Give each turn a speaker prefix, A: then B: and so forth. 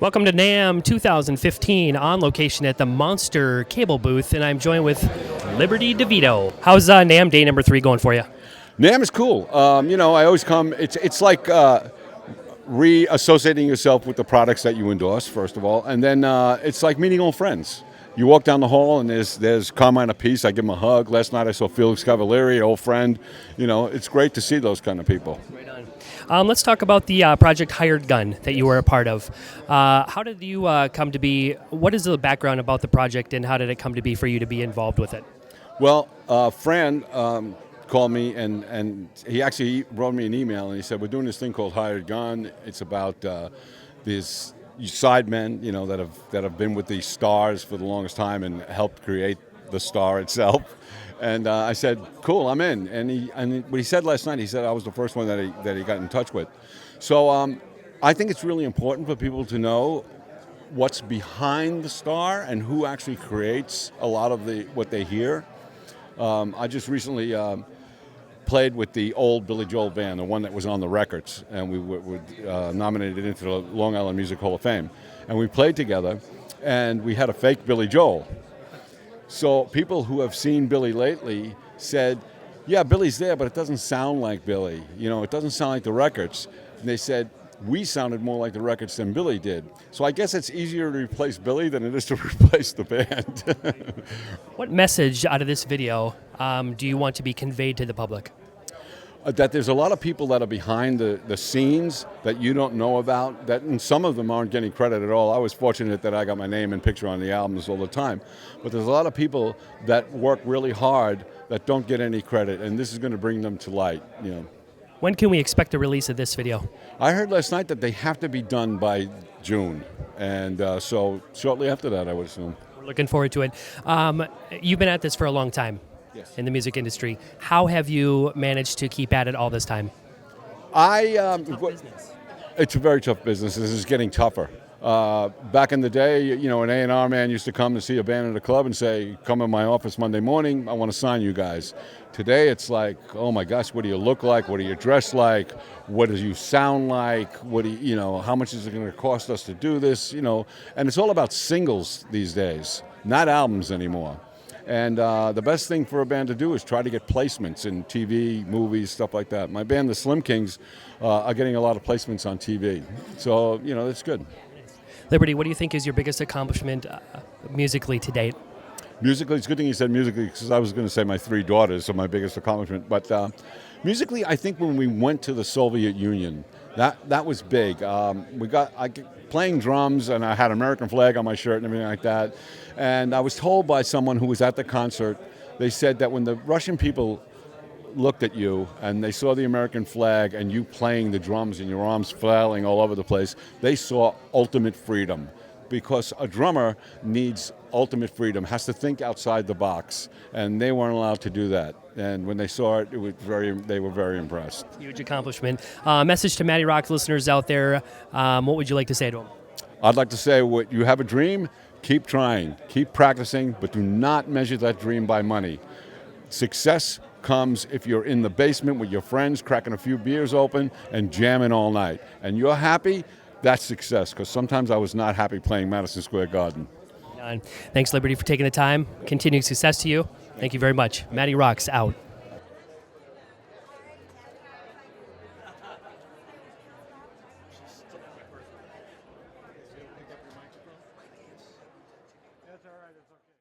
A: Welcome to NAMM 2015, on location at the Monster Cable booth, and I'm joined with Liberty DeVitto. How's NAMM day number 3 going for you?
B: NAMM is cool. I always come. It's like reassociating yourself with the products that you endorse, first of all, and then it's like meeting old friends. You walk down the hall and there's Carmine Apiece. I give him a hug. Last night I saw Felix Cavalieri, old friend. It's great to see those kind of people.
A: Right on. Let's talk about the project Hired Gun that you were a part of. How did you come to be? What is the background about the project, and how did it come to be for you to be involved with it?
B: Well, Fran called me and he actually wrote me an email and he said, we're doing this thing called Hired Gun. It's about these sidemen, that have been with these stars for the longest time and helped create the star itself. And I said, cool, I'm in. And what he said last night, he said I was the first one that he got in touch with. So I think it's really important for people to know what's behind the star and who actually creates a lot of what they hear. I just recently played with the old Billy Joel band, the one that was on the records, and we were nominated into the Long Island Music Hall of Fame. And we played together, and we had a fake Billy Joel. So people who have seen Billy lately said, yeah, Billy's there, but it doesn't sound like Billy. It doesn't sound like the records. And they said, we sounded more like the records than Billy did. So I guess it's easier to replace Billy than it is to replace the band.
A: What message out of this video do you want to be conveyed to the public?
B: That there's a lot of people that are behind the scenes that you don't know about, and some of them aren't getting credit at all. I was fortunate that I got my name and picture on the albums all the time. But there's a lot of people that work really hard that don't get any credit, and this is going to bring them to light.
A: When can we expect a release of this video?
B: I heard last night that they have to be done by June, and so shortly after that, I would assume.
A: We're looking forward to it. You've been at this for a long time.
B: Yes.
A: In the music industry. How have you managed to keep at it all this time?
B: It's a very tough business. This is getting tougher. Back in the day, an A&R man used to come to see a band at a club and say, come in my office Monday morning, I want to sign you guys. Today it's like, oh my gosh, what do you look like? What do you dress like? What do you sound like? How much is it going to cost us to do this? And it's all about singles these days, not albums anymore. And the best thing for a band to do is try to get placements in TV, movies, stuff like that. My band, the Slim Kings, are getting a lot of placements on TV. So, that's good.
A: Liberty, what do you think is your biggest accomplishment musically to date?
B: Musically, it's a good thing you said musically, because I was going to say my 3 daughters are my biggest accomplishment. But musically, I think when we went to the Soviet Union, that was big. Playing drums, and I had an American flag on my shirt and everything like that. And I was told by someone who was at the concert, they said that when the Russian people looked at you and they saw the American flag and you playing the drums and your arms flailing all over the place, they saw ultimate freedom. Because a drummer needs ultimate freedom, has to think outside the box, and they weren't allowed to do that. And when they saw it, they were very impressed.
A: Huge accomplishment. Message to MattyRocks listeners out there, what would you like to say to them?
B: I'd like to say, you have a dream, keep trying, keep practicing, but do not measure that dream by money. Success comes if you're in the basement with your friends, cracking a few beers open and jamming all night. And you're happy, that's success, because sometimes I was not happy playing Madison Square Garden.
A: Thanks, Liberty, for taking the time. Continued success to you. Thank you very much. MattyRocks out.